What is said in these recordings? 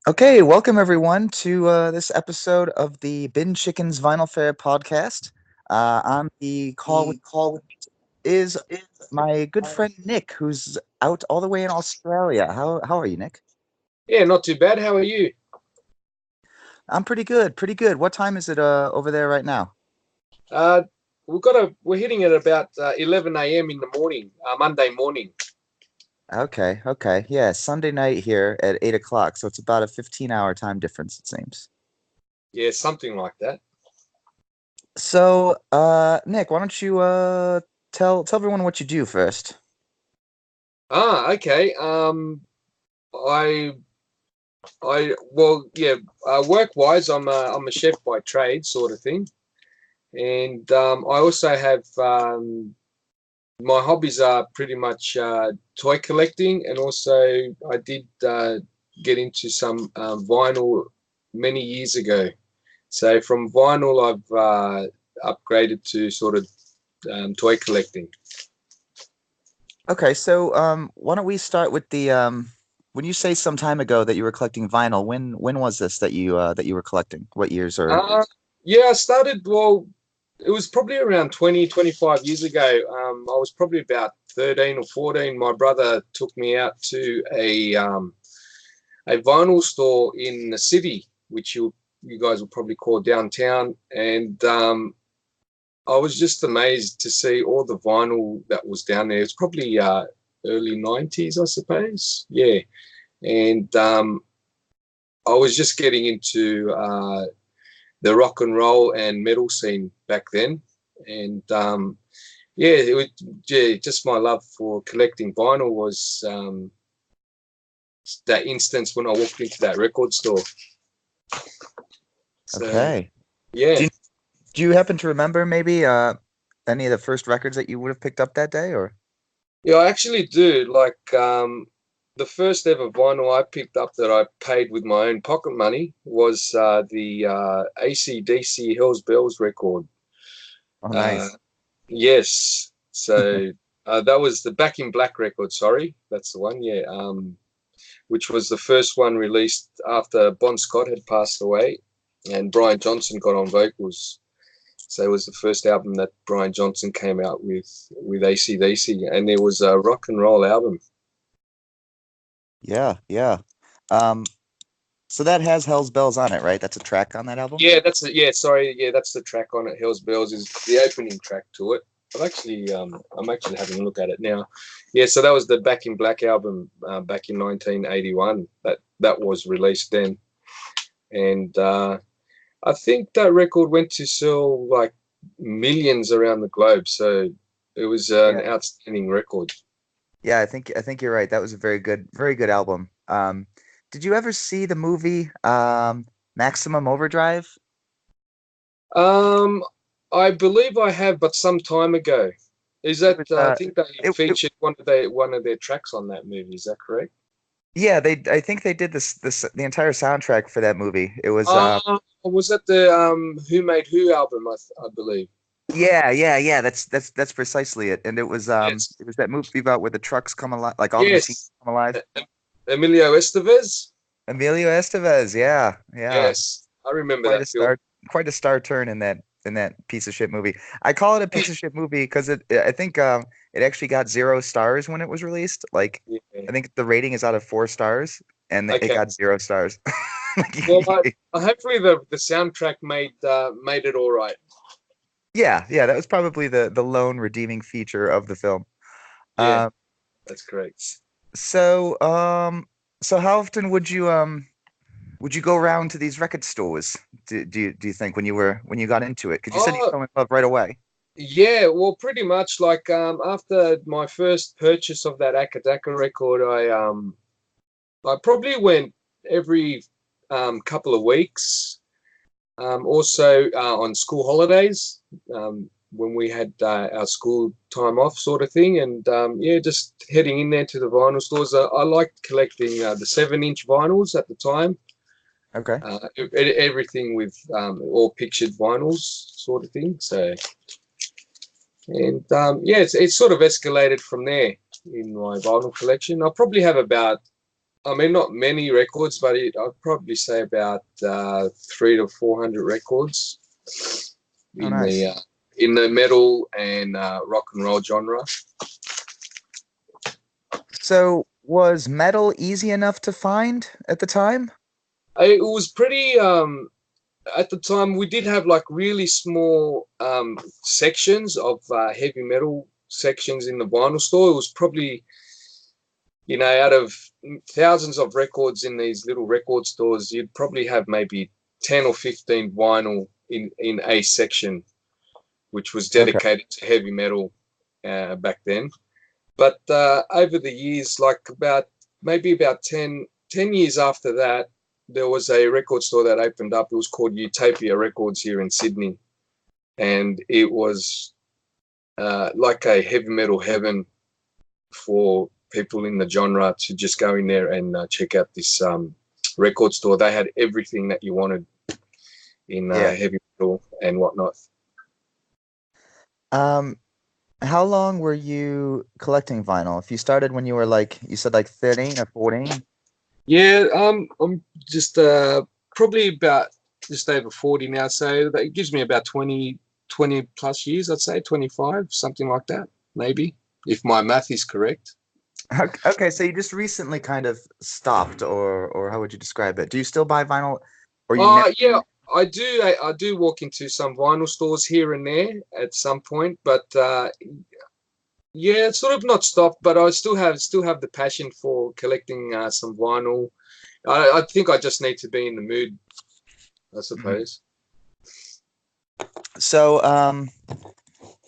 Okay, welcome everyone to this episode of the Bin Chickens Vinyl Fair podcast. On the call with is my good friend Nick, who's out all the way in Australia. How are you, Nick? Yeah, not too bad. How are you? I'm pretty good, pretty good. What time is it over there right now? Uh, we're hitting at about 11 a.m. in the morning, Monday morning. Okay, okay, yeah, Sunday night here at 8 o'clock, so it's about a 15-hour time difference, it seems. Yeah, something like that. So, Nick, why don't you tell everyone what you do first? Okay. I, yeah. Work-wise, I'm a chef by trade, sort of thing, and I also have my hobbies are pretty much toy collecting, and also I did get into some vinyl many years ago. So from vinyl, I've upgraded to sort of toy collecting. Okay, so why don't we start with the when you say some time ago that you were collecting vinyl, when was this that you were collecting? What years or Uh, yeah, I started, well, it was probably around 20, 25 years ago. I was probably about 13 or 14. My brother took me out to a vinyl store in the city, which you guys will probably call downtown. And I was just amazed to see all the vinyl that was down there. It's probably early 90s, I suppose. Yeah. And I was just getting into the rock and roll and metal scene back then. And yeah, yeah, just my love for collecting vinyl was that instance when I walked into that record store. So, okay. yeah. Do you, do you happen to remember maybe any of the first records that you would have picked up that day or? Yeah, I actually do. Like the first ever vinyl I picked up that I paid with my own pocket money was the AC/DC Hell's Bells record. Oh, Uh, nice. yes, so that was the Back in Black record. Sorry, that's the one. Yeah, which was the first one released after Bon Scott had passed away, and Brian Johnson got on vocals. So it was the first album that Brian Johnson came out with AC/DC, and it was a rock and roll album. Yeah, yeah. Um, so that has Hell's Bells on it, right? That's a track on that album? Yeah, sorry, yeah, that's the track on it. Hell's Bells is the opening track to it. I'm actually having a look at it now. Yeah, so that was the Back in Black album back in 1981. That was released then, and I think that record went to sell like millions around the globe. So it was an Yeah. outstanding record. Yeah, I think you're right. That was a very good album. Did you ever see the movie Maximum Overdrive? Um, I believe I have, but some time ago. Is It that was I think they it featured one of their tracks on that movie. Is that correct? Yeah, I think they did this the entire soundtrack for that movie. It was Was that the Who Made Who album? I believe. yeah, that's precisely it. And Yes. it was that movie about where the trucks come alive, like all the machines Yes. come alive. Emilio Estevez. Emilio Estevez, yeah, yeah. Yes, I remember Quite that a film. star quite a star turn in that piece of shit movie. I call it a piece of shit movie because I think it actually got 0 stars when it was released. Like Yeah. I think the rating is out of 4 stars and it Okay. got 0 stars. Well, Like, hopefully the soundtrack made it all right. yeah, yeah, that was probably the lone redeeming feature of the film. Yeah, Um, that's correct. so so how often would you go around to these record stores? Do you think when you got into it? Because you said you Oh, fell in love right away. yeah, well, pretty much like after my first purchase of that Akadaka record, I probably went every couple of weeks. Also on school holidays, when we had our school time off, sort of thing, and yeah, just heading in there to the vinyl stores. I liked collecting the 7-inch vinyls at the time. Okay. Everything with all pictured vinyls, sort of thing. So, and yeah, it's sort of escalated from there in my vinyl collection. I probably have about I mean, not many records, but I'd probably say about 300 to 400 records Oh, in nice. the metal and rock and roll genre. So was metal easy enough to find at the time? It was pretty. At the time, we did have like really small sections of heavy metal sections in the vinyl store. It was probably, out of thousands of records in these little record stores, you'd probably have maybe 10 or 15 vinyl in a section, which was Okay. dedicated to heavy metal back then. But over the years, like maybe about 10 years after that, there was a record store that opened up. It was called Utopia Records here in Sydney. And it was like a heavy metal heaven for people in the genre to just go in there and check out this record store. They had everything that you wanted in Yeah. heavy metal and whatnot. Um, how long were you collecting vinyl? If you started when you were like, you said like 13 or 14? Yeah, I'm just probably about just over 40 now, so that gives me about 20 plus years, I'd say 25, something like that, maybe, if my math is correct. Okay, so you just recently kind of stopped, or how would you describe it? Do you still buy vinyl, or you never? Yeah, I do. I do walk into some vinyl stores here and there at some point, but yeah, it's sort of not stopped. But I still have the passion for collecting some vinyl. I think I just need to be in the mood, I Mhm. suppose. So,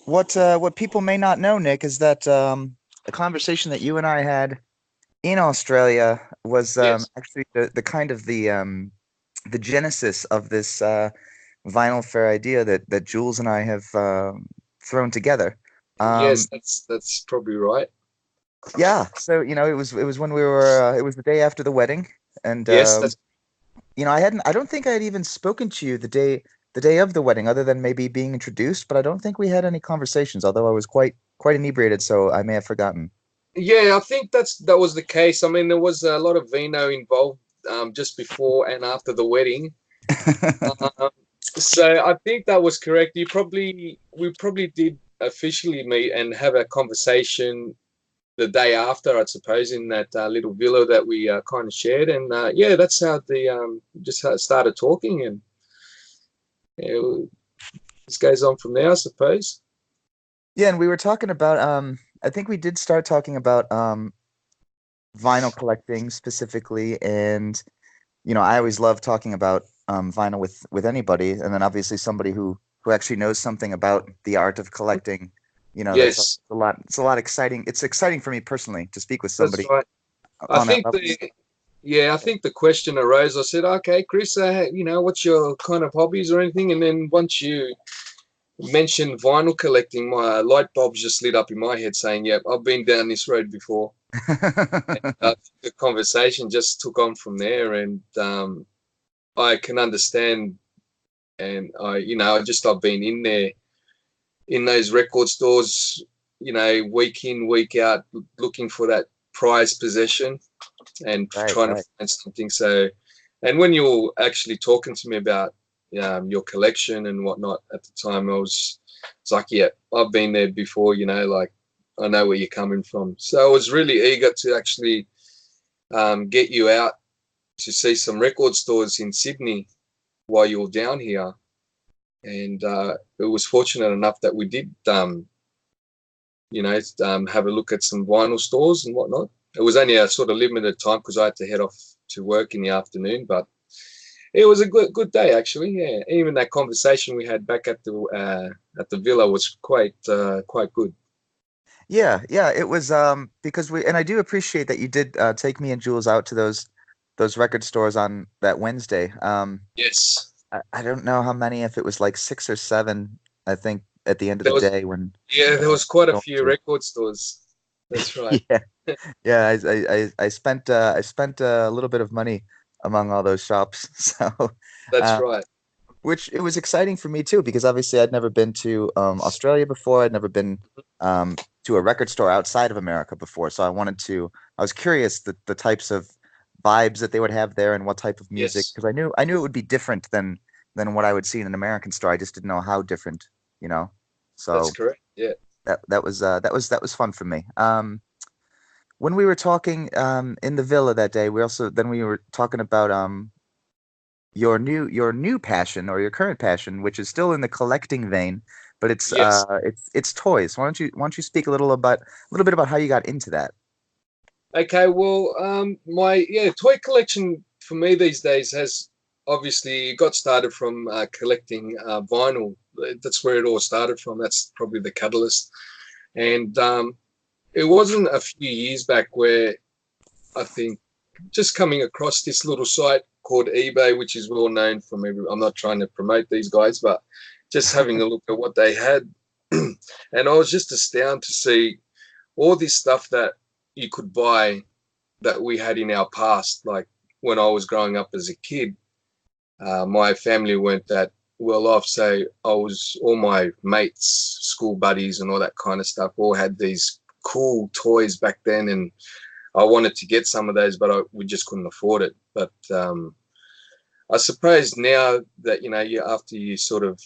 what people may not know, Nick, is that a conversation that you and I had in Australia was Yes. actually the kind of the genesis of this vinyl fair idea that Jules and I have thrown together. Um, Yes, that's probably right. yeah, so it was when we were it was the day after the wedding, and Yes, that's I don't think I had even spoken to you the day of the wedding, other than maybe being introduced, but I don't think we had any conversations, although I was quite inebriated, so I may have forgotten. yeah. I think that was the case. I mean, there was a lot of vino involved just before and after the wedding. Um, so I think that was correct. We probably did officially meet and have a conversation the day after, I suppose, in that little villa that we kind of shared. And yeah, that's how the just started talking, and it just goes on from there, I suppose. Yeah, and we were talking about I think we did start talking about vinyl collecting specifically, and I always love talking about vinyl with anybody, and then obviously somebody who actually knows something about the art of collecting. That's Yes, a lot. It's a lot exciting. It's exciting for me personally to speak with that's somebody right. I on that think level. I think the question arose. I said, okay, Chris, what's your kind of hobbies or anything? And then once you mentioned vinyl collecting, my light bulbs just lit up in my head saying, yep, I've been down this road before. The conversation just took on from there, and I can understand. And I've been in there in those record stores, week in, week out, looking for that prized possession and Right, trying to right. find something. So, and when you're actually talking to me about your collection and whatnot at the time, it's like, yeah, I've been there before, like I know where you're coming from. So I was really eager to actually get you out to see some record stores in Sydney while you were down here. And it was fortunate enough that we did, have a look at some vinyl stores and whatnot. It was only a sort of limited time because I had to head off to work in the afternoon, but it was a good day actually. Yeah, even that conversation we had back at the villa was quite good. Yeah, yeah. It was because we and I do appreciate that you did take me and Jules out to those record stores on that Wednesday. Yes, I don't know how many, if it was like six or seven, I think at the end of the there was day when there was quite a going few to. record stores. That's right. Yeah. Yeah, I spent a little bit of money among all those shops. So That's uh right. which it was exciting for me too, because obviously I'd never been to Australia before. I'd never been to a record store outside of America before. So I was curious the types of vibes that they would have there and what type of music, Yes, because I knew it would be different than what I would see in an American store. I just didn't know how different, you know. that's So correct. Yeah. that was fun for me. When we were talking in the villa that day, we were talking about your new passion or your current passion, which is still in the collecting vein, but it's Yes. it's toys. Why don't you speak a little bit about how you got into that? Okay, well, my toy collection for me these days has obviously got started from collecting vinyl. That's where it all started from. That's probably the catalyst. And it wasn't a few years back where I think just coming across this little site called eBay, which is well known from I'm not trying to promote these guys, but just having a look at what they had, and I was just astounded to see all this stuff that you could buy that we had in our past. Like when I was growing up as a kid, my family weren't that well off, so all my mates, school buddies, and all that kind of stuff all had these cool toys back then, and I wanted to get some of those, but we just couldn't afford it. But I suppose now that after you sort of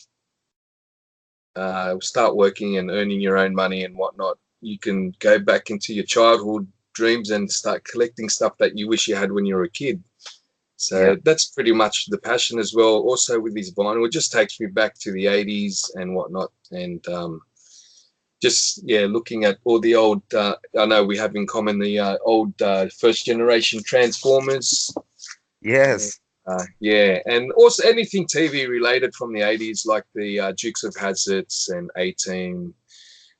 start working and earning your own money and whatnot, you can go back into your childhood dreams and start collecting stuff that you wish you had when you were a kid. Yeah. So that's pretty much the passion as well. Also with this vinyl, it just takes me back to the 80s and whatnot. And just, looking at all the old, I know we have in common the old first generation Transformers. Yes. And also anything TV related from the 80s, like the Dukes of Hazzards and 18, Yeah.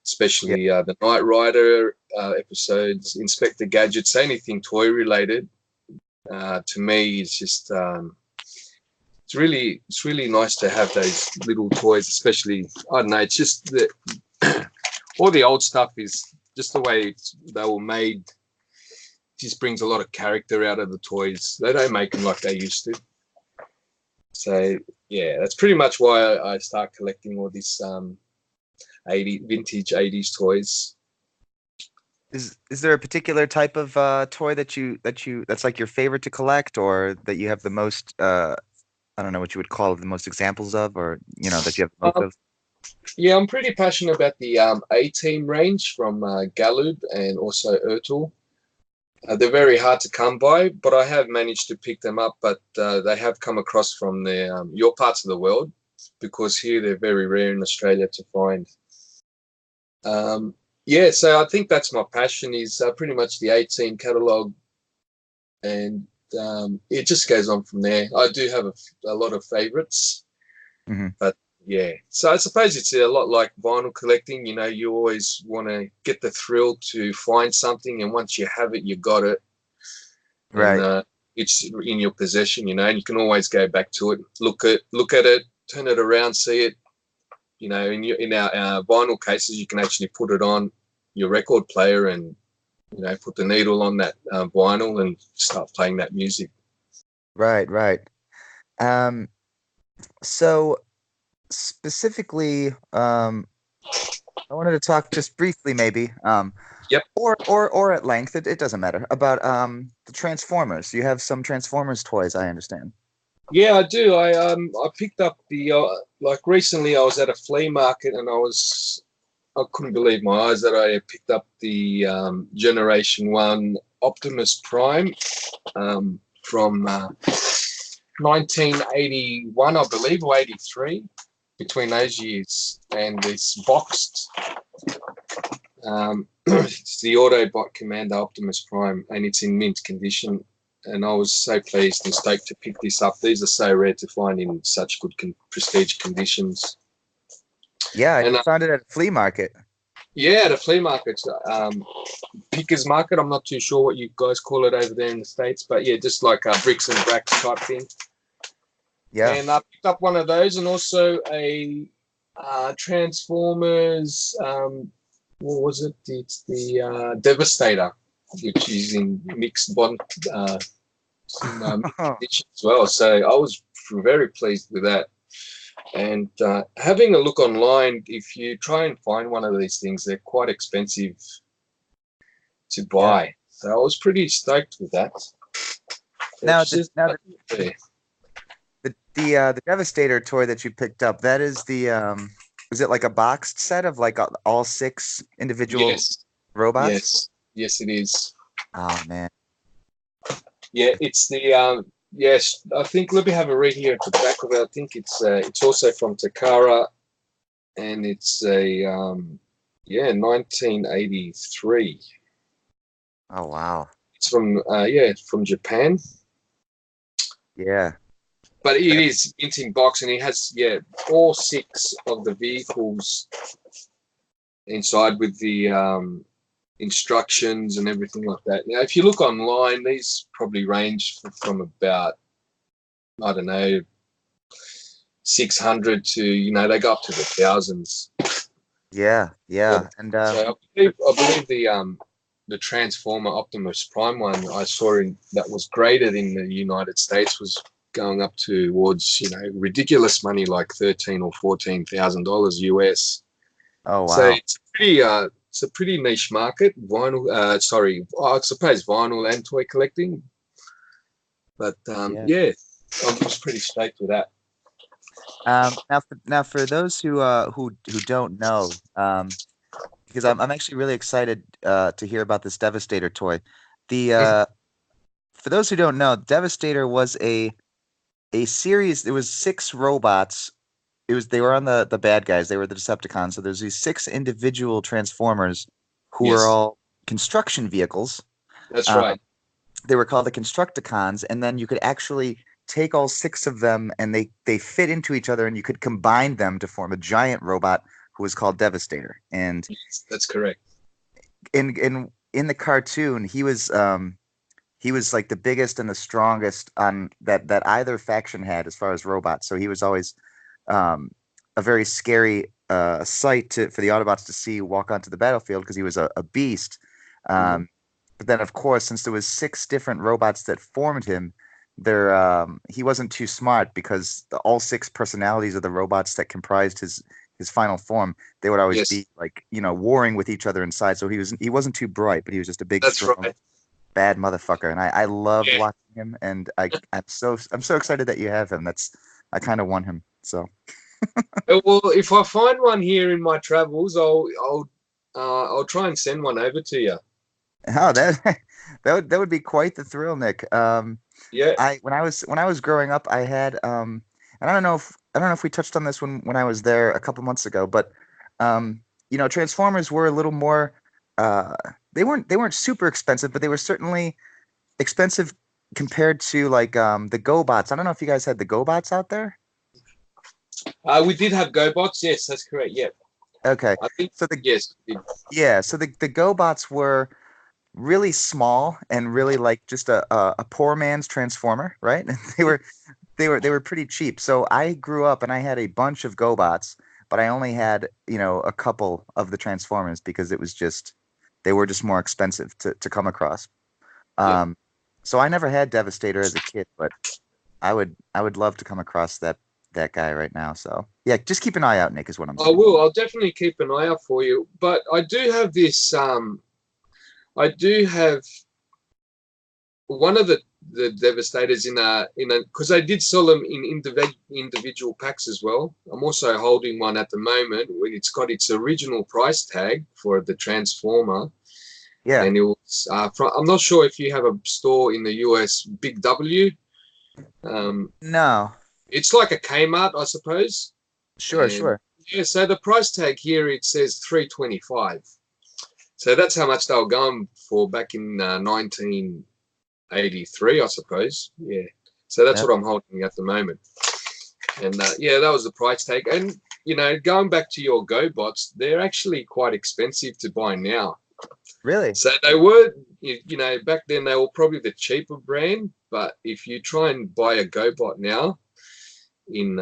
especially the Knight Rider episodes, Inspector Gadgets, anything toy related. To me, it's just it's really nice to have those little toys, especially I don't know. It's just that all the old stuff is just the way they were made. Just brings a lot of character out of the toys. They don't make them like they used to. So that's pretty much why I start collecting all this 80 vintage 80s toys. Is there a particular type of toy that's like your favorite to collect, or that you have the most I don't know what you would call it, the most examples of, or that you have the most Um, of? yeah, I'm pretty passionate about the A-Team range from Galoob and also Ertl. They're very hard to come by, but I have managed to pick them up. But they have come across from your parts of the world, because here they're very rare in Australia to find. So I think that's my passion is pretty much the 18 catalog, and it just goes on from there. I do have a lot of favorites, Hmm. but so I suppose it's a lot like vinyl collecting. You always want to get the thrill to find something, and once you have it, you got it, and Right. it's in your possession. And you can always go back to it, look at it, turn it around, see it. In our vinyl cases, you can actually put it on your record player and put the needle on that vinyl and start playing that music. Right. Right. Um, so specifically, I wanted to talk just briefly, maybe, Yep. or at length. It doesn't matter about the Transformers. You have some Transformers toys, I understand. Yeah, I do. I picked up the like recently. I was at a flea market and I couldn't believe my eyes that I had picked up the Generation One Optimus Prime from 1981, I believe, or 83, between those years. And it's boxed. It's the Autobot Commander Optimus Prime, and it's in mint condition. And I was so pleased and stoked to pick this up. These are so rare to find in such good prestige conditions. Yeah, and And you found it at a flea market. the flea markets, pickers market. I'm not too sure what you guys call it over there in the States, but just like a bricks and bracks type thing. Yeah. And I picked up one of those, and also a Transformers. What was it? It's the Devastator, which is in mixed bond condition as well. So I was very pleased with that. And having a look online, if you try and find one of these things, they're quite expensive to Yeah. buy. So I was pretty stoked with that. Now, It's just yeah. the Devastator toy that you picked up, that is the is it like a boxed set of like all six individual Yes, robots? yes, it is. Oh man. Yeah, it's the yes. I think let me have a read here at the back of it. I think it's also from Takara, and it's a yeah 1983. Oh wow. It's from yeah from Japan, Yeah. but it That, is mint in box, and it has yeah all six of the vehicles inside with the instructions and everything like that. Now, if you look online, these probably range from about I don't know 600 to they go up to the thousands. yeah, Yeah. yeah. And So I believe the Transformer Optimus Prime one I saw that was graded in the United States was going up towards ridiculous money like $13,000 or $14,000 US. oh So wow. it's a pretty niche market. Vinyl, sorry, I suppose vinyl and toy collecting. But Yeah. yeah, I'm just pretty stoked with that. Now for those who don't know, because I'm actually really excited to hear about this Devastator toy. The For those who don't know, Devastator was a series. There was six robots. They were on the bad guys. They were the Decepticons. So there's these six individual Transformers who were Yes, all construction vehicles. that's Um, right. they were called the Constructicons, and then you could actually take all six of them, and they fit into each other, and you could combine them to form a giant robot who was called Devastator. And Yes, that's correct. in the cartoon, he was like the biggest and the strongest on that either faction had as far as robots. So he was always a very scary sight for the Autobots to see walk onto the battlefield because he was a beast. Mhm. Um, but then, of course, since there was six different robots that formed him, he wasn't too smart because all six personalities of the robots that comprised his final form, they would always Yes, be like warring with each other inside. So he wasn't too bright, but he was just a big, that's strong, right. bad motherfucker. And I loved Yeah. watching him, and I'm so excited that you have him. I kind of want him. So Well, if I find one here in my travels, I'll try and send one over to you. oh, that would be quite the thrill, Nick. Yeah. I when I was growing up, I had and I don't know if we touched on this when I was there a couple months ago, but Transformers were a little more uh they weren't super expensive, but they were certainly expensive compared to like the GoBots. I don't know if you guys had the GoBots out there. We did have GoBots. Yes, that's correct. Yeah. Okay. I think So yes. We did. the GoBots were really small and really like just a poor man's Transformer, right? They were pretty cheap. So I grew up and I had a bunch of GoBots, but I only had, a couple of the Transformers because they were just more expensive to come across. Yeah. Um, so I never had Devastator as a kid, but I would love to come across that guy right now. So yeah, just keep an eye out, Nick, is what I'm I saying. will. I'll definitely keep an eye out for you. But I do have this. I do have one of the Devastators in a because I did sell them in individual packs as well. I'm also holding one at the moment when it's got its original price tag for the Transformer, Yeah. and it was from. I'm not sure if you have a store in the US, Big W. Um, No. it's like a Kmart, I suppose. Sure, And sure. yeah, so the price tag here it says 325. So that's how much they were going for back in 1983, I suppose. Yeah. So that's Yeah. what I'm holding at the moment. And yeah, that was the price tag. And going back to your GoBots, they're actually quite expensive to buy now. Really? So they were, back then they were probably the cheaper brand. But if you try and buy a GoBot now, in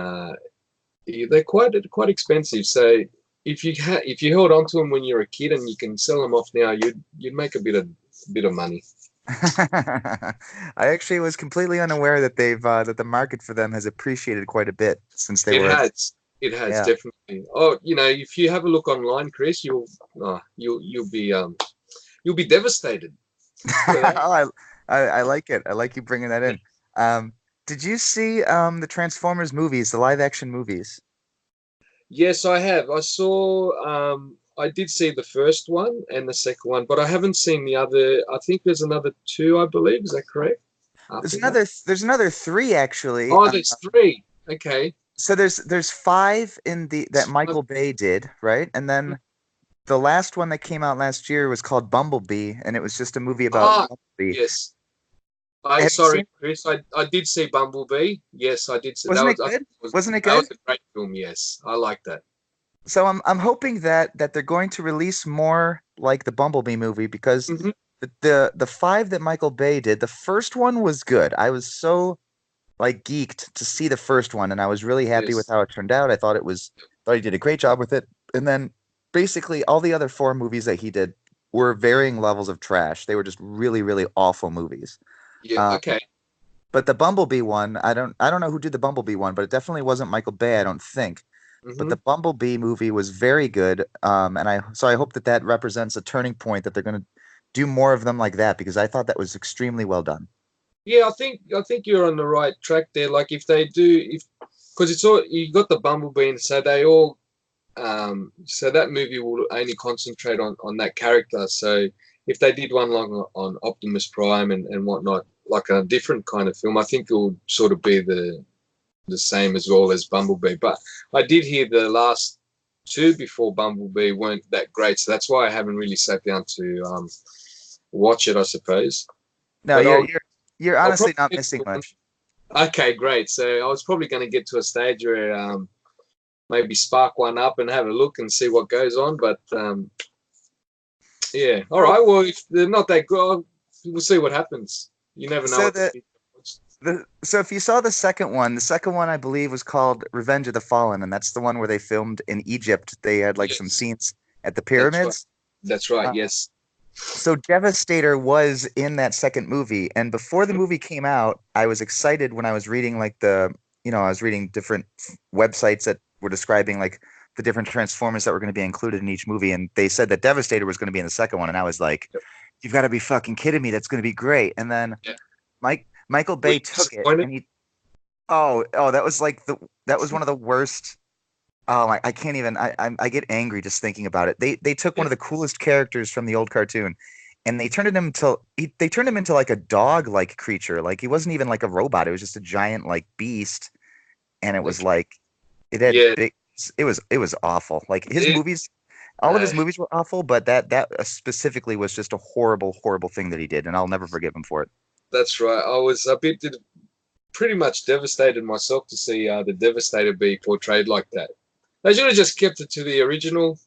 they're quite expensive. So if you held on to them when you're a kid and you can sell them off now, you'd make a bit of money. I actually was completely unaware that that the market for them has appreciated quite a bit since they It were. has. It has Yeah. definitely. Oh, if you have a look online, Chris, you'll be devastated. Oh, So I like it. I like you bringing that in. Um, did you see the Transformers movies, the live action movies? Yes, I have. I did see the first one and the second one, but I haven't seen the other. I think there's another two, I believe. Is that correct? After that? There's another three actually. Oh, there's three. Okay. So there's five in the that Michael Bay did, right? And then the last one that came out last year was called Bumblebee, and it was just a movie about Ah, Bumblebee. yes. Have you Sorry, seen? Chris. I did see Bumblebee. Yes, I did see that Wasn't was it I think good? it was Wasn't it that was good? a great film. Yes, I like that. So I'm hoping that they're going to release more like the Bumblebee movie because Hmm. the five that Michael Bay did, the first one was good. I was so like geeked to see the first one, and I was really happy with Yes. how it turned out. Thought he did a great job with it. And then basically all the other four movies that he did were varying levels of trash. They were just really, really awful movies. Yeah. Um, Okay. but the Bumblebee one, I don't know who did the Bumblebee one, but it definitely wasn't Michael Bay, I don't think. But the Hmm. Bumblebee movie was very good, and I hope that that represents a turning point that they're going to do more of them like that because I thought that was extremely well done. Yeah, I think you're on the right track there. Like if they do, if because it's all you got the Bumblebee, and so they all so that movie will only concentrate on that character. So if they did one like on Optimus Prime and whatnot, like a different kind of film, I think it would sort of be the same as well as Bumblebee. But I did hear the last two before Bumblebee weren't that great, so that's why I haven't really sat down to watch it, I suppose. No, But you're I'll honestly probably not get missing to one. much. Okay, great. So I was probably going to get to a stage where maybe spark one up and have a look and see what goes on. But yeah, all So right. Well, if they're not that good, we'll see what happens. You never know so what the the future holds. so if you saw the second one I believe was called Revenge of the Fallen, and that's the one where they filmed in Egypt. They had like some Yes, scenes at the that's right. pyramids. That's right. Uh, Yes. so Devastator was in that second movie, and before the movie came out, I was excited when I was reading I was reading different websites that were describing like the different Transformers that were going to be included in each movie, and they said that Devastator was going to be in the second one, and I was like, Yep. "You've got to be fucking kidding me! That's going to be great!" And then Yeah. Michael Were Bay you took it, disappointed? and that was that was one of the worst. Oh, I can't even. I get angry just thinking about it. They took one Yeah. of the coolest characters from the old cartoon, and they turned him into like a dog like creature. Like he wasn't even like a robot. It was just a giant like beast, and it was Okay. like it had Yeah. big. It was awful. Like his It, movies, all of uh, his movies were awful, but that specifically was just a horrible, horrible thing that he did, and I'll never forgive him for it. that's right. I was a bit pretty much devastated myself to see the Devastator be portrayed like that. They should have just kept it to the original,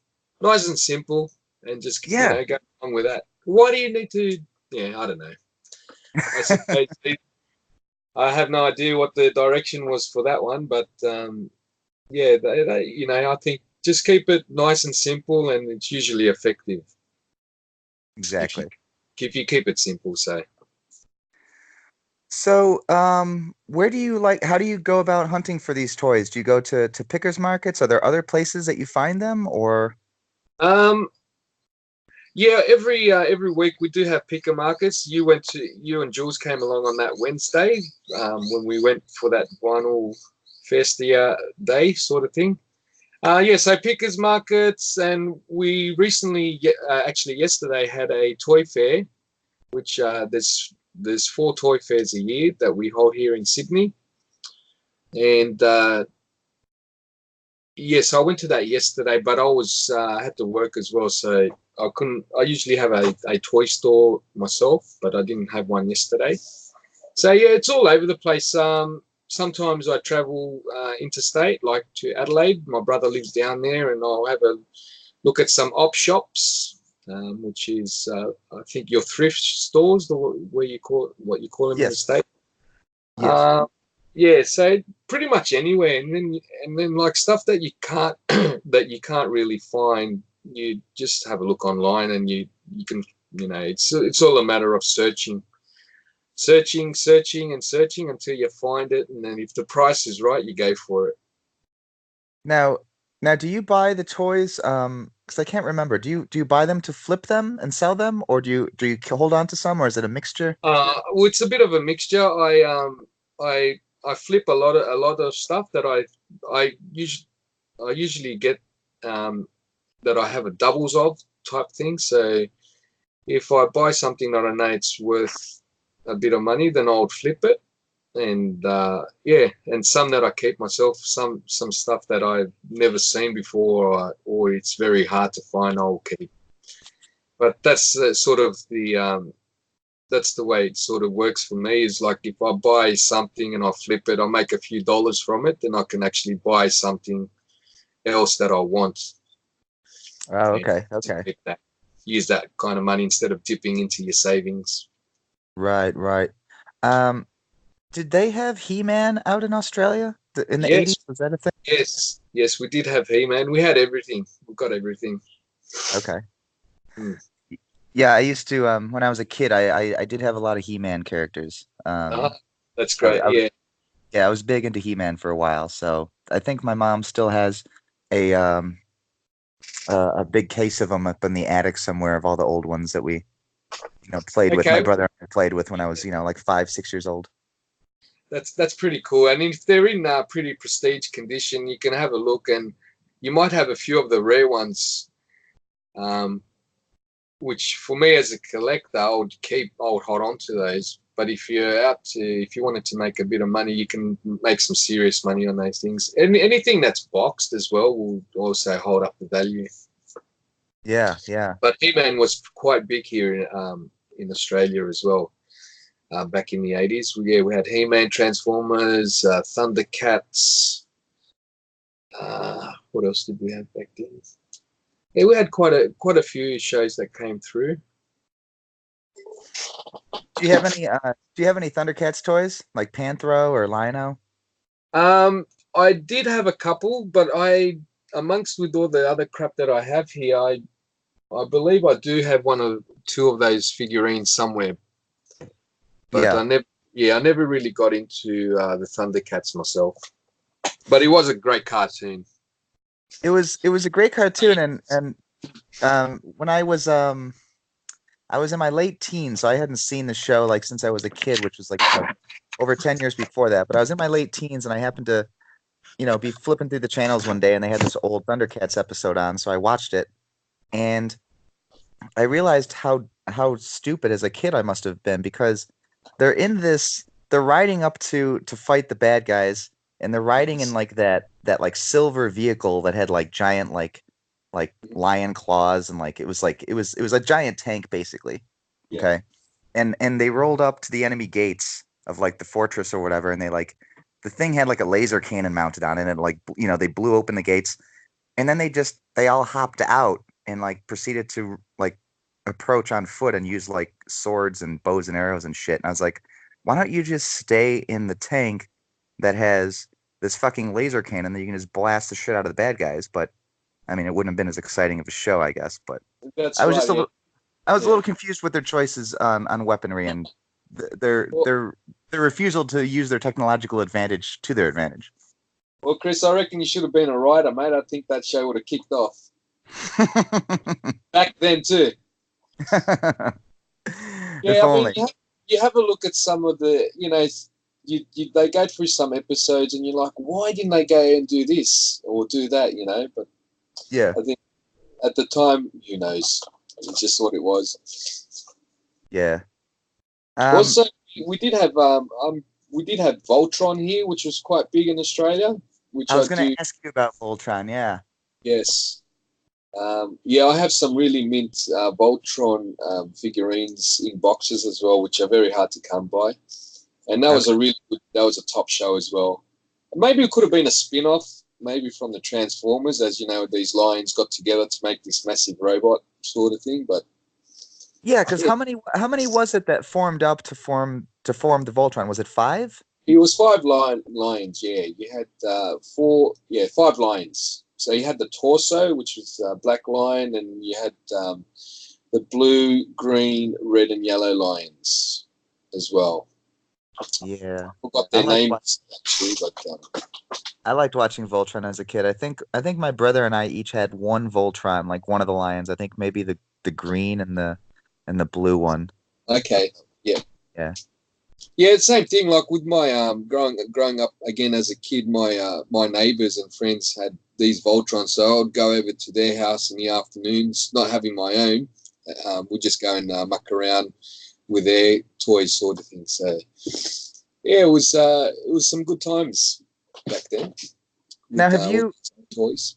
nice and simple, and just Yeah, go along with that. Why do you need to? Yeah, I don't know. I suppose I have no idea what the direction was for that one, but yeah, I think just keep it nice and simple, and it's usually effective if you exactly. keep it simple. So. So, where do you like, how do you go about hunting for these toys? Do you go to pickers markets? Are there other places that you find them or? Um, Yeah, every week we do have picker markets. You and Jules came along on that Wednesday when we went for that vinyl festia day sort of thing. Yeah, so pickers markets, and we recently, actually yesterday, had a toy fair, which there's four toy fairs a year that we hold here in Sydney, and yes, I went to that yesterday, but I had to work as well, so I couldn't. I usually have a toy store myself, but I didn't have one yesterday. So yeah, it's all over the place. Sometimes I travel interstate, like to Adelaide. My brother lives down there, and I'll have a look at some op shops, which is I think your thrift stores, where you call what you call them in the Yes. state. Yes. Uh, yeah, so pretty much anywhere, and then like stuff that you can't that you can't really find, you just have a look online, and you can it's all a matter of searching, and searching until you find it, and then if the price is right, you go for it. Now, Now, do you buy the toys? Because I can't remember. Do you buy them to flip them and sell them, or do you hold on to some, or is it a mixture? Well, it's a bit of a mixture. I flip a lot of stuff that I usually get um, that I have a doubles of type thing. So if I buy something that I know it's worth a bit of money, then I'll flip it. And yeah, and some that I keep myself, some stuff that I've never seen before, or it's very hard to find, I'll keep. But that's the way it sort of works for me. Is like if I buy something and I flip it, I make a few dollars from it, then I can actually buy something else that I want Oh, and okay, okay. use that kind of money instead of dipping into your savings. Right, right. Um, did they have He-Man out in Australia in the Yes, 80s? Was that a thing? yes, we did have He-Man. We had everything. We got everything. Okay. Hmm. Yeah, I used to when I was a kid, I did have a lot of He-Man characters. Uh, that's I, great. I was Yeah. yeah, I was big into He-Man for a while, so I think my mom still has a a big case of them up in the attic somewhere of all the old ones that we, played with. My Okay. brother and I played with when I was, like 5, 6 years old. That's pretty cool. And if they're in pretty prestige condition, you can have a look, and you might have a few of the rare ones. Um, which for me as a collector, I would hold on to those. But if you wanted to make a bit of money, you can make some serious money on those things. Anything that's boxed as well will also hold up the value. Yeah, yeah. But He-Man was quite big here in Australia as well. Back in the 80s, we had He-Man, Transformers, Thundercats. What else did we have back then? Yeah, we had quite a few shows that came through. Do you have any Thundercats toys like Panthro or Lino? Um, I did have a couple, but amongst with all the other crap that I have here, I believe I do have one or two of those figurines somewhere. But Yeah. I never really got into the Thundercats myself. But it was a great cartoon. It was a great cartoon, and when I was in my late teens, so I hadn't seen the show like since I was a kid, which was like, over 10 years before that. But I was in my late teens and I happened to, be flipping through the channels one day and they had this old Thundercats episode on, so I watched it and I realized how stupid as a kid I must have been because they're riding up to fight the bad guys and they're riding in like that like silver vehicle that had like giant like lion claws and it was a giant tank basically. Yeah, Okay. And they rolled up to the enemy gates of like the fortress or whatever and the thing had like a laser cannon mounted on it and like they blew open the gates and then they all hopped out and like proceeded to like approach on foot and use like swords and bows and arrows and shit. And I was like, why don't you just stay in the tank that has this fucking laser cannon that you can just blast the shit out of the bad guys? But I mean, it wouldn't have been as exciting of a show, I guess. But that's I was just right. a Yeah, little, I was a yeah. little confused with their choices on weaponry and their Well, their their refusal to use their technological advantage to their advantage. well, Chris, I reckon you should have been a writer, mate. I think that show would have kicked off back then too. If Yeah, I mean, only. you have a look at some of the, they go through some episodes and you're like, why didn't they go and do this or do that, But Yeah, I think at the time, who knows? It's just what it was. yeah. Um, Also, we did have Voltron here, which was quite big in Australia, which I I was gonna do. ask you about Voltron. Yeah. Yes. Yeah, I have some really mint Voltron figurines in boxes as well, which are very hard to come by. And that was Okay. a really good, that was a top show as well. Maybe it could have been a spin-off, maybe from the Transformers, as you know, these lions got together to make this massive robot sort of thing. But Yeah, because yeah, how many was it that formed up to form the Voltron? Was it five? it was five lions. Yeah, you had five lions. So you had the torso, which was black lion, and you had the blue, green, red, and yellow lions as well. Yeah. Forgot I their liked wa- names actually, but I liked watching Voltron as a kid. I think my brother and I each had one Voltron, like one of the lions. I think maybe the green and the blue one. okay, yeah. Yeah. Yeah, same thing. Like with my growing up again as a kid, my neighbors and friends had these Voltrons, so I would go over to their house in the afternoons, not having my own. We'd just go and muck around with their toys, sort of thing. So yeah, it was some good times back then Now, with toys.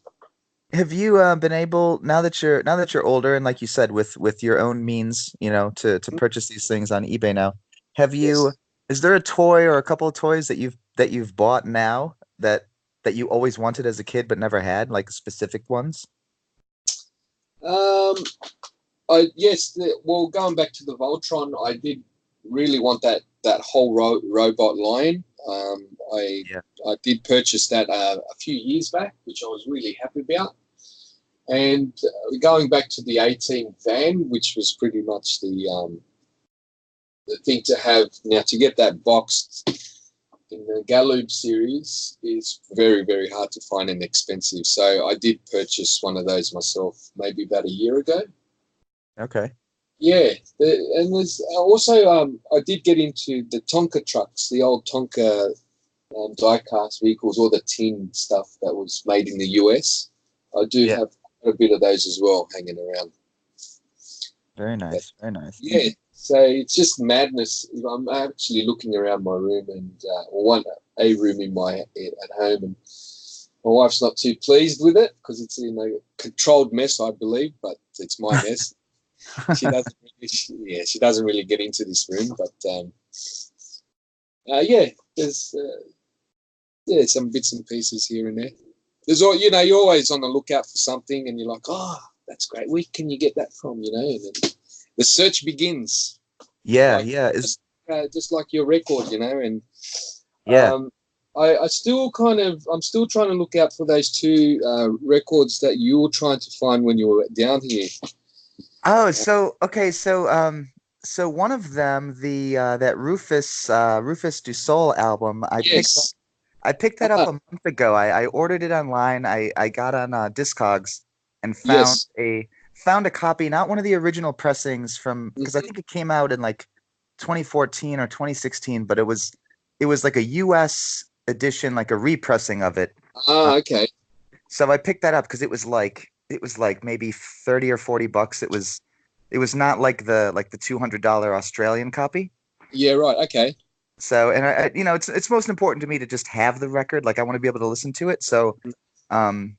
have you been able, now that you're older and like you said, with your own means, to purchase these things on eBay now, have you Yes. is there a toy or a couple of toys that you've bought now that you always wanted as a kid but never had, like specific ones? Um, yes. Well, going back to the Voltron, I did really want that whole robot line. I Yeah. I did purchase that a few years back, which I was really happy about. And going back to the 18 van, which was pretty much the thing to have now to get that boxed in the Galoob series is very, very hard to find and expensive. So I did purchase one of those myself maybe about a year ago. Okay. Yeah, and there's also I did get into the Tonka trucks, the old Tonka die-cast vehicles, all the tin stuff that was made in the US. I do Yeah. have a bit of those as well hanging around. Very But nice. Very nice. yeah, so it's just madness. I'm actually looking around my room and one a room in my at home, and my wife's not too pleased with it because it's in a controlled mess, I believe, but it's my mess. She doesn't really, she doesn't really get into this room, but yeah, there's some bits and pieces here and there. There's all you're always on the lookout for something, and you're like, oh, that's great. Where can you get that from? And then the search begins, Yeah, like yeah, just like your record, and yeah. um, I still I'm still trying to look out for those two records that you were trying to find when you were down here. Oh, so okay, so one of them, the that Rufus Du Sol album, Yes. I picked that up a month ago. I ordered it online. I got on Discogs and Yes. found a copy, not one of the original pressings from, because I Hmm. think it came out in like 2014 or 2016, but it was like a US edition, like a repressing of it. Uh, Okay. so I picked that up because it was like maybe 30 or 40 bucks. It was not like the $200 Australian copy. Yeah. Right. Okay. So, and it's most important to me to just have the record. Like I want to be able to listen to it. So, um,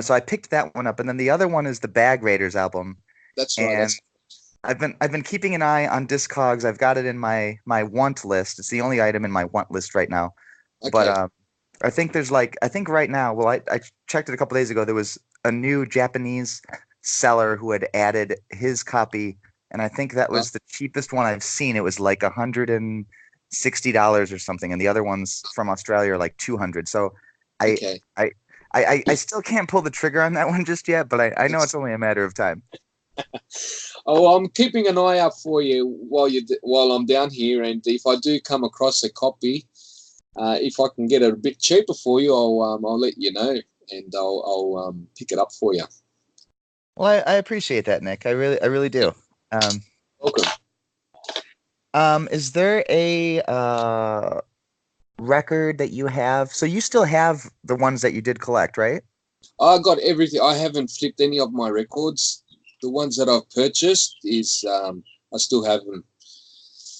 so I picked that one up, and then the other one is the Bag Raiders album, That's right. and I've been keeping an eye on Discogs. I've got it in my want list. It's the only item in my want list right now. But Okay. I think right now, well, I checked it a couple days ago. There was a new Japanese seller who had added his copy, and I think that Uh, was the cheapest one I've seen. It was like $160 or something, and the other ones from Australia are like 200. So I okay. I I still can't pull the trigger on that one just yet, but I know it's It's, only a matter of time. oh, I'm keeping an eye out for you while I'm down here, and if I do come across a copy, if I can get it a bit cheaper for you, I'll let you know, and I'll pick it up for you. Well, I appreciate that, Nick. I really do. Um, Welcome. is there a record that you have? So you still have the ones that you did collect, right? I got everything. I haven't flipped any of my records. The ones that I've purchased is I still have them.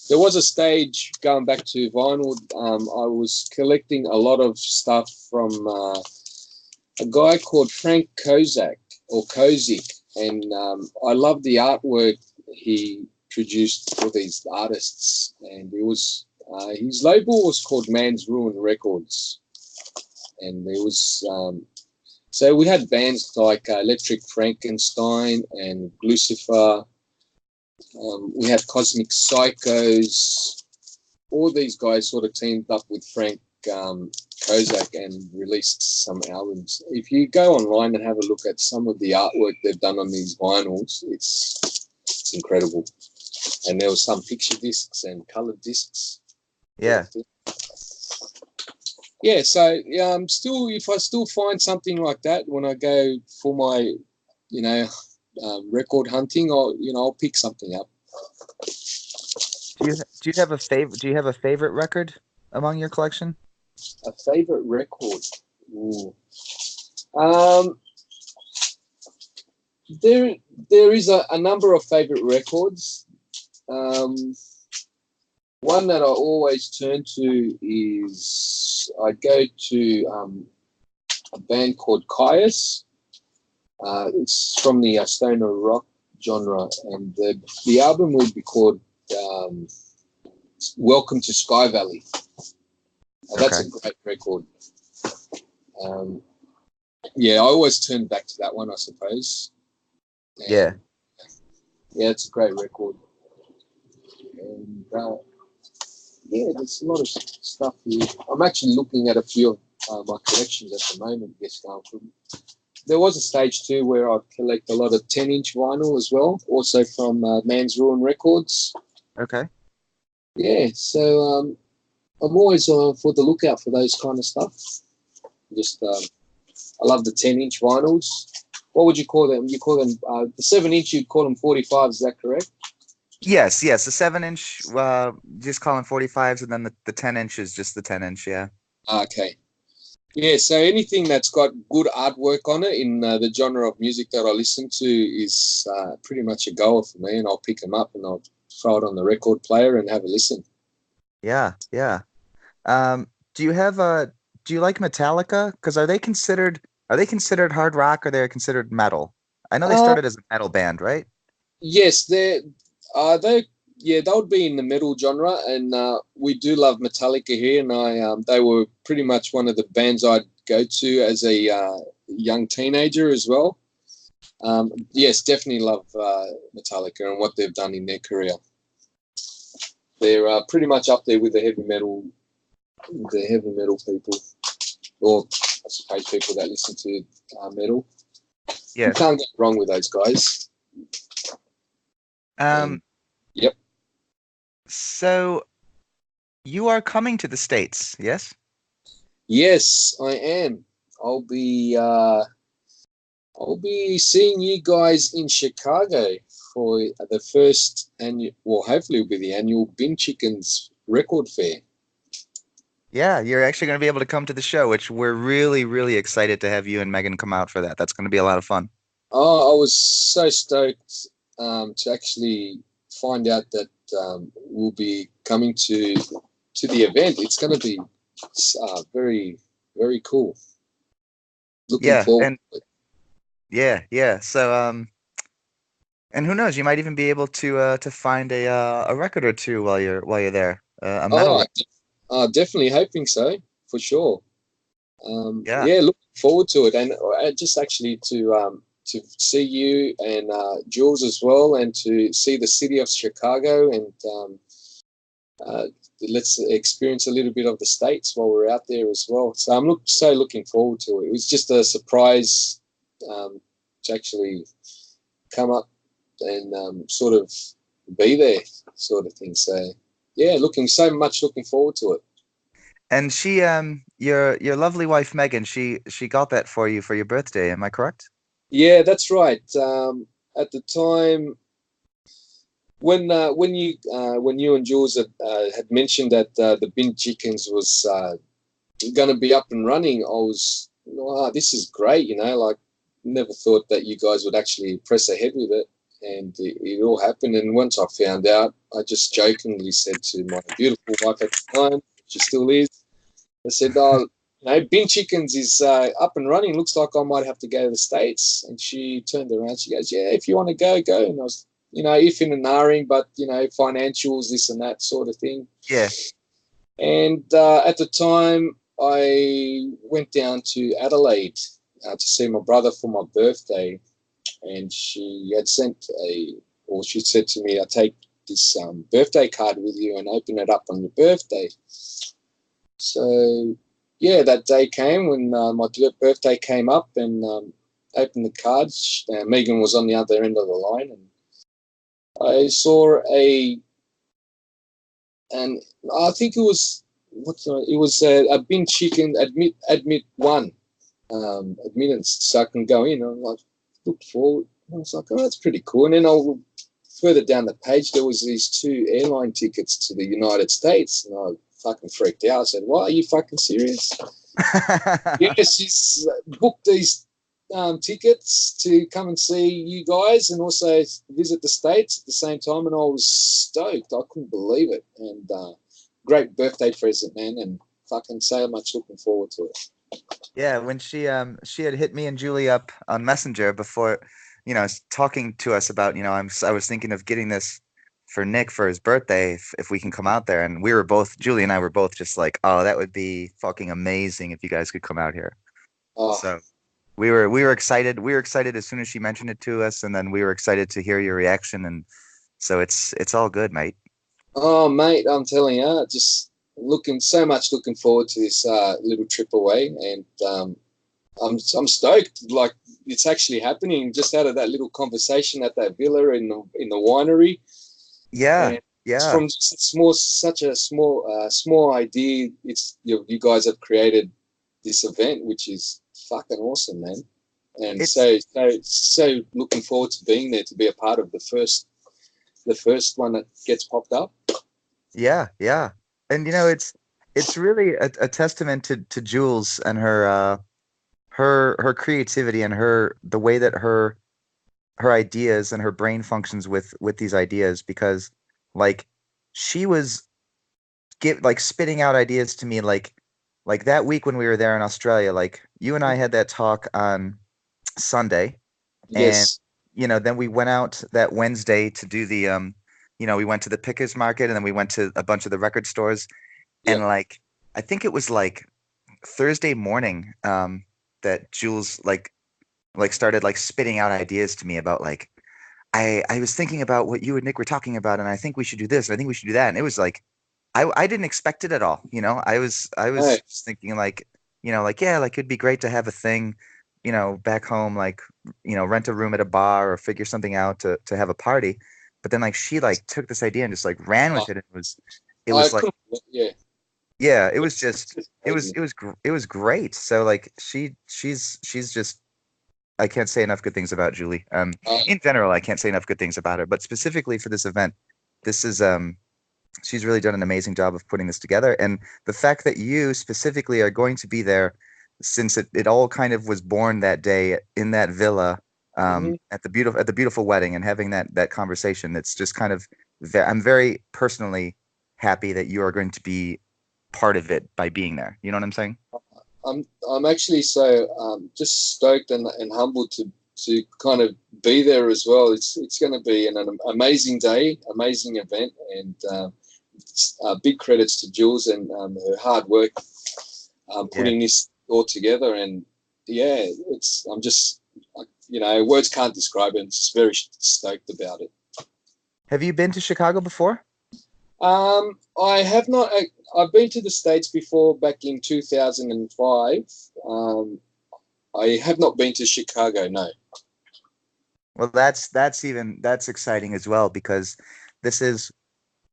There was a stage going back to vinyl. I was collecting a lot of stuff from a guy called Frank Kozak or Kozik, and I love the artwork he produced for these artists. And it was his label was called Man's Ruin Records, and there was so we had bands like Electric Frankenstein and Lucifer. We had Cosmic Psychos. All these guys sort of teamed up with Frank Kozak and released some albums. If you go online and have a look at some of the artwork they've done on these vinyls, it's incredible. And there was some picture discs and colored discs. sort of Yeah. thing. Yeah, so still, if I still find something like that when I go for my, you know, record hunting, I'll pick something up. Do you have a favorite record among your collection? A favorite record. Ooh. Um, there there is a number of favorite records. Um, one that I always turn to is I go to a band called Caius. It's from the stoner rock genre, and the album would be called um, "Welcome to Sky Valley." That's Okay. a great record. Um, yeah, I always turn back to that one, I suppose. Yeah. And yeah, it's a great record. And yeah, there's a lot of stuff here. I'm actually looking at a few of my collections at the moment. There was a stage too where I'd collect a lot of 10-inch vinyl as well, also from Man's Ruin Records. Okay. Yeah, so I'm always for the lookout for those kind of stuff. Just I love the 10-inch vinyls. What would you call them? You call them the 7-inch. You'd call them 45s. Is that correct? Yes, yes. The 7 inch, just calling 45s, and then the 10 inch is just the 10 inch. Yeah. Okay. Yeah. So anything that's got good artwork on it in the genre of music that I listen to is pretty much a goer for me, and I'll pick them up and I'll throw it on the record player and have a listen. Yeah. Yeah. Do you have do you like Metallica? Because are they considered hard rock or they're considered metal? I know they Uh, started as a metal band, right? yes, they yeah, that would be in the metal genre, and we do love Metallica here, and they were pretty much one of the bands I'd go to as a young teenager as well. Yes, definitely love Metallica and what they've done in their career. They're pretty much up there with the heavy metal people, or I suppose people that listen to metal. You Yeah. can't get wrong with those guys. And Um, yep, so you are coming to the States, yes? yes, I am. I'll be uh, I'll be seeing you guys in Chicago for the first annual, well, hopefully it'll be the annual Bin Chickens record fair. Yeah, you're actually going to be able to come to the show, which we're really, really excited to have you and Megan come out for that. That's going to be a lot of fun. Oh, I was so stoked to actually find out that we'll be coming to the event. It's going to be very, very cool. Looking Yeah, forward and to it. yeah. So and who knows, you might even be able to find a record or two while you're there. A metal Oh, record. definitely hoping so, for sure. Yeah. Yeah, looking forward to it, and just actually to see you and Jules as well, and to see the city of Chicago, and uh, let's experience a little bit of the states while we're out there as well. So I'm so looking forward to it. It was just a surprise to actually come up and sort of be there, sort of thing. So yeah, looking forward to it. And she your lovely wife Megan, she got that for you for your birthday, am I correct? Yeah, that's right. At the time when you and Jules had mentioned that the bin chickens was going to be up and running, I was, wow, this is great. Like never thought that you guys would actually press ahead with it, and it all happened. And once I found out, I just jokingly said to my beautiful wife at the time, she still is, I said, "Oh, bin chickens is up and running. Looks like I might have to go to the States." And she turned around. She goes, "Yeah, if you want to go, go." And I was, if in an ahhing, but financials, this and that sort of thing. Yeah. And at the time, I went down to Adelaide to see my brother for my birthday, and she had she said to me, "I take this birthday card with you and open it up on your birthday." So, yeah, that day came when my birthday came up, and opened the cards. Megan was on the other end of the line, and I saw and I think it was it was a bin chicken admit one admittance, so I can go in. And I like looked forward. I was like, oh, that's pretty cool. And then further down the page, there was these 2 airline tickets to the United States, and I fucking freaked out. I said, "What? Are you fucking serious?" Yes, she's booked these tickets to come and see you guys and also visit the States at the same time, and I was stoked. I couldn't believe it. And great birthday present, man, and fucking so much looking forward to it. Yeah, when she had hit me and Julie up on Messenger before, talking to us about, I was thinking of getting this for Nick for his birthday if we can come out there, and we were both Julie and I were both just like, oh, that would be fucking amazing if you guys could come out here. Oh, So we were excited. We were excited as soon as she mentioned it to us, and then we were excited to hear your reaction, and so it's all good, mate. oh, mate, I'm telling you, just looking forward to this little trip away, and I'm stoked. Like it's actually happening just out of that little conversation at that villa in the winery. Yeah, And it's yeah. from such a small idea. It's you guys have created this event, which is fucking awesome, man. And It's so looking forward to being there to be a part of the first one that gets popped up. Yeah, yeah. And it's really a testament to Jules and her creativity and the way that her ideas and her brain functions with these ideas because like she was spitting out ideas to me like that week when we were there in Australia, like you and I had that talk on Sunday. And Yes, then we went out that Wednesday to do we went to the Pickers Market and then we went to a bunch of the record stores. yeah, And I think it was like Thursday morning that Jules started spitting out ideas to me about I was thinking about what you and Nick were talking about, and I think we should do this, and I think we should do that. And it was like I didn't expect it at all. I was no, just thinking yeah, it'd be great to have a thing, back home, rent a room at a bar or figure something out to have a party. But then she took this idea and just ran I, with it. It I was couldn't. Yeah, yeah, it yeah, was just it's it was amazing. it was it was great. So she's just I can't say enough good things about Julie. Uh, In general, I can't say enough good things about her, but specifically for this event, this is she's really done an amazing job of putting this together. And the fact that you specifically are going to be there, since it all kind of was born that day in that villa, mhm. at the beautiful wedding, and having that conversation, it's just kind of I'm very personally happy that you are going to be part of it by being there. You know what I'm saying? I'm actually so just stoked and humbled to kind of be there as well. It's going to be an amazing day, amazing event, and big credits to Jules and her hard work Yeah. putting this all together. And yeah, I'm just words can't describe it. I'm just very stoked about it. Have you been to Chicago before? I have not. I've been to the States before, back in 2005. I have not been to Chicago. No. Well, that's exciting as well because this is,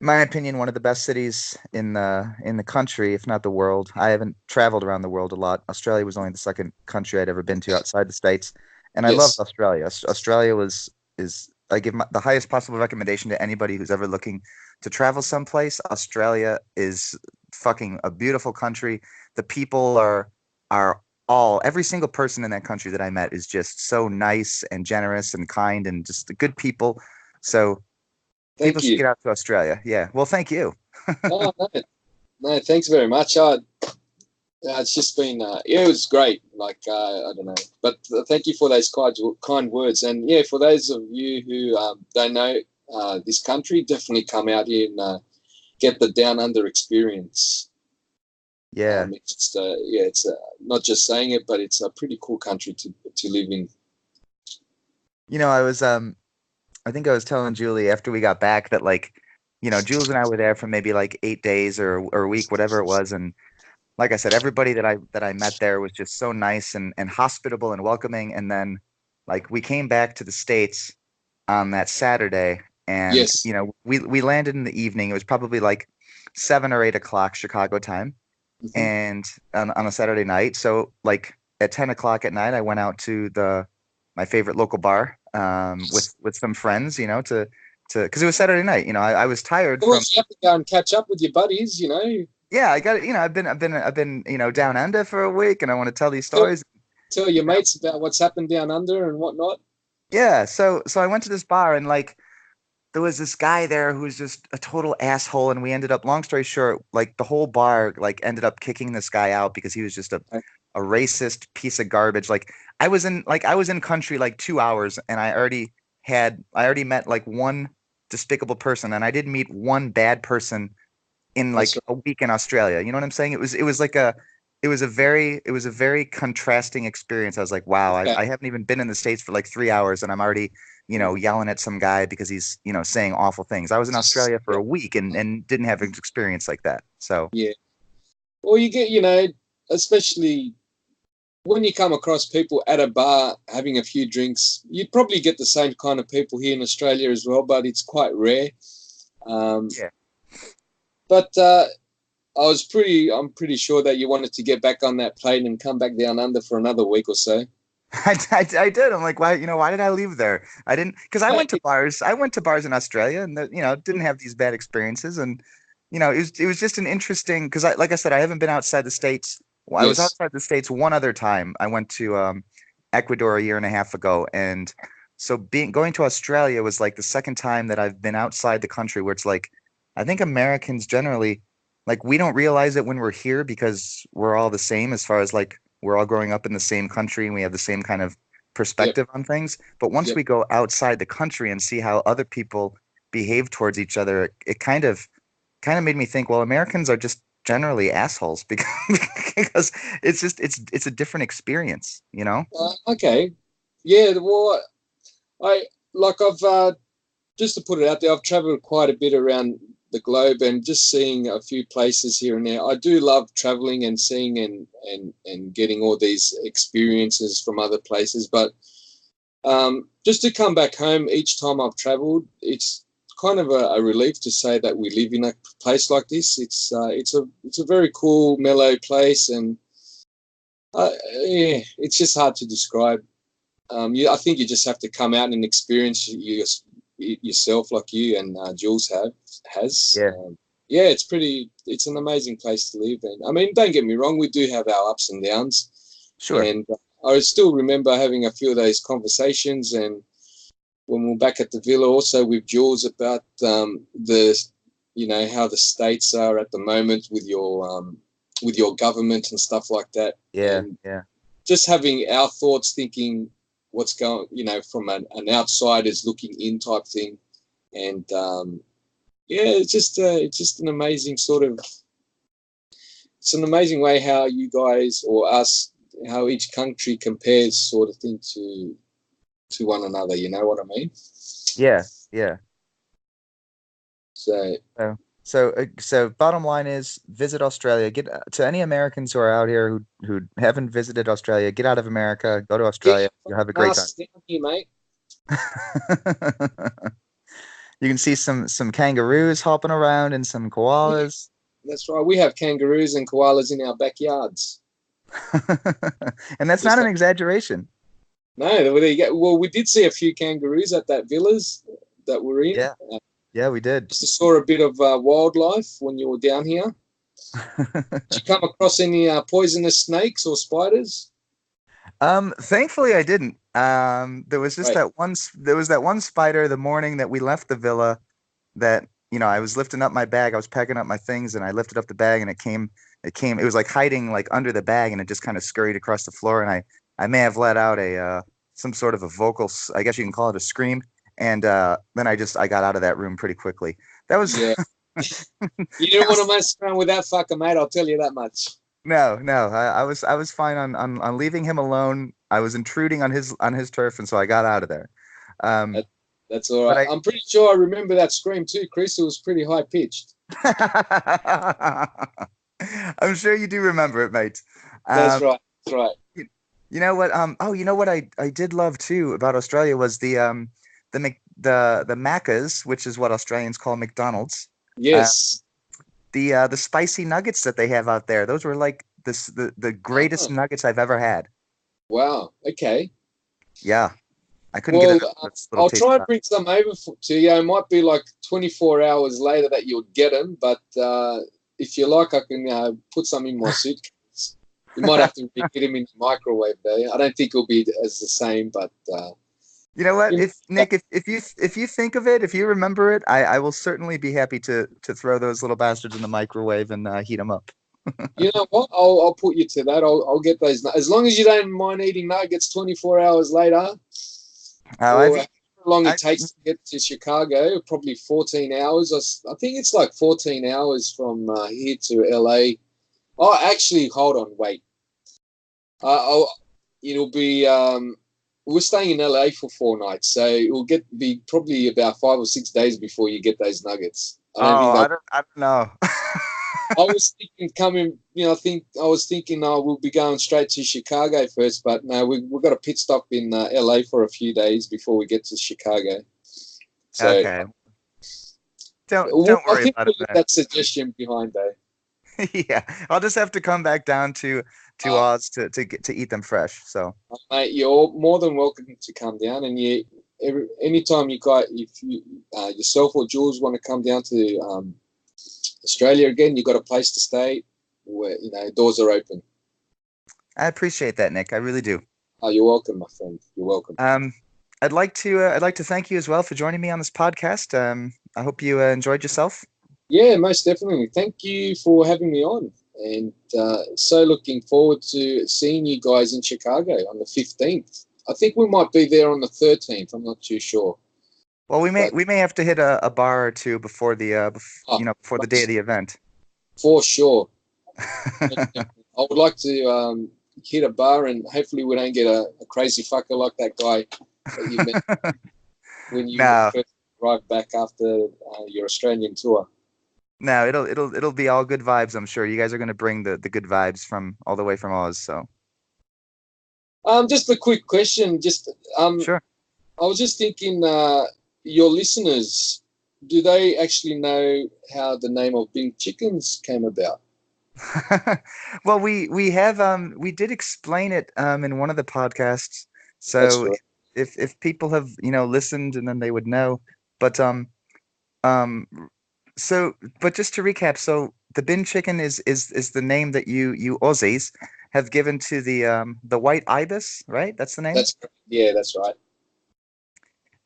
in my opinion, one of the best cities in the country, if not the world. I haven't traveled around the world a lot. Australia was only the second country I'd ever been to outside the States, and I loved Yes. Australia. Australia was is I give the highest possible recommendation to anybody who's ever looking to travel someplace. Australia is fucking a beautiful country. The people are every single person in that country that I met is just so nice and generous and kind and just good people. So people Thank should you. get out to Australia. Yeah. Well, thank you. Oh no, no. Thanks very much. It's just been yeah, it was great. Like I don't know, but thank you for those kind words. And yeah, for those of you who don't know this country, definitely come out here and get the down under experience. Yeah. It's just, yeah, it's not just saying it, but it's a pretty cool country to live in. I was I think I was telling Julie after we got back that Jules and I were there for maybe 8 days or a week, whatever it was, and like I said, everybody that I met there was just so nice and hospitable and welcoming. And then we came back to the States on that Saturday, and Yes. we landed in the evening. It was probably like 7 or 8 o'clock Chicago time, Hmm. and on a Saturday night. So like at 10 o'clock at night, I went out to the my favorite local bar Yes. with some friends, to because it was Saturday night. I was Of tired from. course, you have to go and catch up with your buddies. Yeah, I got it. I've been down under for a week, and I want to tell these Tell, stories. tell your mates about what's happened down under and whatnot. Yeah, so I went to this bar, and like there was this guy there who was just a total asshole, and we ended up, long story short, like the whole bar like ended up kicking this guy out because he was just a racist piece of garbage. Like I was in country like 2 hours, and I already met like one despicable person, and I didn't meet one bad person in That's like right. a week in Australia. You know what I'm saying? It was a very contrasting experience. I was like, wow, I, Okay. I haven't even been in the States for like 3 hours, and I'm already, yelling at some guy because he's, saying awful things. I was in Just, Australia for yeah. a week and didn't have an experience like that. So Yeah. Or you get, especially when you come across people at a bar having a few drinks, you'd probably get the same kind of people here in Australia as well, but it's quite rare. Um, yeah, but I'm pretty sure that you wanted to get back on that plane and come back down under for another week or so. I did. I'm like, why did I leave there? I didn't, because I Hey, went to bars. I went to bars in Australia, and didn't have these bad experiences. And it was just an interesting, because like I said, I haven't been outside the States. Well, I was yes. outside the States one other time. I went to Ecuador a year and a half ago, and so being going to Australia was like the second time that I've been outside the country, where it's like, I think Americans generally, like, we don't realize it when we're here because we're all the same as far as like we're all growing up in the same country and we have the same kind of Yep. perspective on things. But once Yep. we go outside the country and see how other people behave towards each other, it kind of made me think, well, Americans are just generally assholes because because it's a different experience, you know? Okay. Yeah. Well, I I've just to put it out there, I've traveled quite a bit around the globe and just seeing a few places here and there. I do love traveling and seeing and getting all these experiences from other places. But just to come back home each time I've traveled, it's kind of a relief to say that we live in a place like this. It's a very cool, mellow place, and yeah, it's just hard to describe. I think you just have to come out and experience yourself, like you and Jules has. Yeah, Yeah, it's an amazing place to live. And I mean, don't get me wrong, we do have our ups and downs. sure. And I still remember having a few of those conversations. And when we were back at the villa, also with Jules about how the states are at the moment with your government and stuff like that. Yeah, And yeah. just having our thoughts, thinking what's going, from an outsider's looking in type thing. And yeah, it's just an amazing it's an amazing way how you guys or us, how each country compares sort of thing to one another. You know what I mean? Yeah, yeah. So So bottom line is visit Australia. Get to any Americans who are out here who haven't visited Australia, get out of America, go to get Australia. your You'll have a great time. asses down here, mate. You can see some kangaroos hopping around and some Yeah, koalas. that's right. We have kangaroos and koalas in our backyards. And that's not Just an like, exaggeration. no, there you go. Well, we did see a few kangaroos at that villas that we're in. Yeah, yeah, we did. Just saw a bit of wildlife when you were down here. Did you come across any poisonous snakes or spiders? Thankfully I didn't. There was just Right. that one spider the morning that we left the villa that, I was lifting up my bag, I was packing up my things, and I lifted up the bag, and it was like hiding like under the bag, and it just kind of scurried across the floor, and I may have let out a some sort of a I guess you can call it a scream, and then I got out of that room pretty quickly. That was Yeah. You that didn't want to was mess around with that fucker, mate. I'll tell you that much. no, no. I was fine on leaving him alone. I was intruding on his turf, and so I got out of there. Um, That, that's all but right. I'm pretty sure I remember that scream too, Chris. It was pretty high pitched. I'm sure you do remember it, mate. That's Um, right. That's right. you know what? Oh, you know what I did love too about Australia was the the Maccas, which is what Australians call McDonald's. Uh, Yes. the spicy nuggets that they have out there, those were like the greatest Ah, nuggets I've ever had. wow. Okay. Yeah, I couldn't get Well, enough of this little I'll taste try and of bring some over to you. It might be like 24 hours later that you'll get them, but if you like, I can put some in my suitcase. You might have to get them in the microwave, though. I don't think it'll be as the same, but You know what? you If Nick, if you think of it, if you remember it, I will certainly be happy to throw those little bastards in the microwave and heat them up. know what? I'll put you to that. I'll get those. As long as you don't mind eating nuggets 24 hours later, Oh, or how long it I takes to get to Chicago, probably 14 hours. I think it's like 14 hours from here to LA. Oh, actually, hold on, wait. I'll, it'll be. We're staying in LA for 4 nights, so it will be probably about 5 or 6 days before you get those nuggets. I don't oh, think they'll. I don't know. I was thinking coming, I think I was thinking we'll be going straight to Chicago first, but no, we've got a pit stop in LA for a few days before we get to Chicago. So Okay, don't I worry think about it we'll leave then. that suggestion behind, though. Yeah, I'll just have to come back down to Uh, Oz to eat them fresh. So Mate, you're more than welcome to come down, and anytime if you yourself or Jules want to come down to Australia again, you've got a place to stay where doors are open. I appreciate that, Nick. I really do. Oh, you're welcome, my friend. You're welcome. Um, I'd like to thank you as well for joining me on this podcast. I hope you enjoyed yourself. Yeah, most definitely. Thank you for having me on, and so looking forward to seeing you guys in Chicago on the 15th. I think we might be there on the 13th. I'm not too sure, Well, but we may have to hit a bar or two before uh, before the day of the event. for sure. I would like to hit a bar, and hopefully we don't get a crazy fucker like that guy that you met when you No, first arrived back after your Australian tour. no, it'll be all good vibes. I'm sure you guys are going to bring the good vibes from all the way from Oz. So Just a quick question. sure. I was just thinking, your listeners, do they actually know how the name of Bing Chickens came about? Well, we did explain it in one of the podcasts. That's So right. if people have listened, and then they would know. But um so but just to recap, so the bin chicken is the name that you Aussies have given to the white ibis, right? That's the name. Yeah, that's right.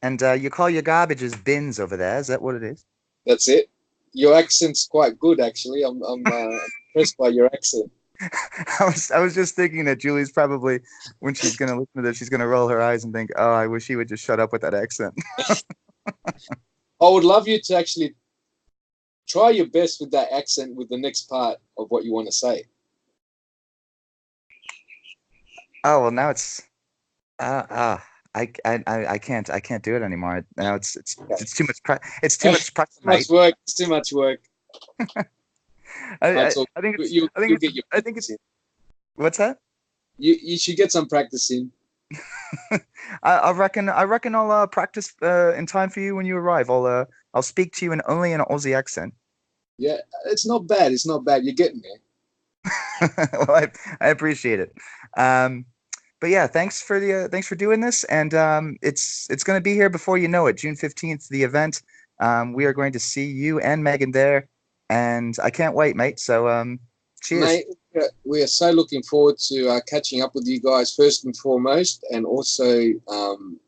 And you call your garbages bins over there. Is that what it is? That's it. Your accent's quite good, actually. I'm impressed by your accent. I was just thinking that Julie's probably, when she's gonna listen to this, she's gonna roll her eyes and think, "Oh, I wish he would just shut up with that accent." I would love you to actually try your best with that accent with the next part of what you want to say. Oh well, now it's uh uh I can't do it anymore. Now Okay. it's too much it's too much pressure, Too much mate. work. It's too much work. I, I I talk. I think it's You'll get your I think practice it's in. what's that? You should get some practice in. I reckon I'll practice in time for you when you arrive. I'll speak to you in only an Aussie accent. Yeah, it's not bad. It's not bad. You're getting there. Well, I appreciate it. Um, but yeah, thanks for doing this, and it's going to be here before you know it. June 15th, the event. We are going to see you and Megan there, and I can't wait, mate. So cheers. Mate, we are so looking forward to catching up with you guys first and foremost, and also, to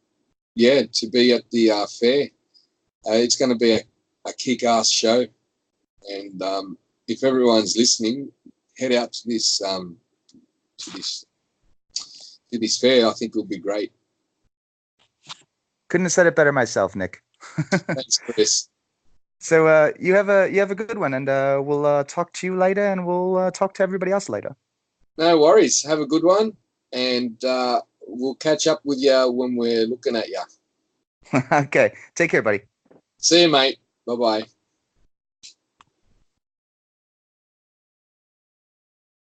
be at the fair. It's going to be a kick-ass show, and if everyone's listening, head out to to this this fair. I think it'll be great. Couldn't have said it better myself, Nick. Thanks, Chris. So you have a good one, and we'll talk to you later, and we'll talk to everybody else later. No worries. Have a good one, and we'll catch up with you when we're looking at you. Okay, take care, buddy. See you, mate. Bye bye.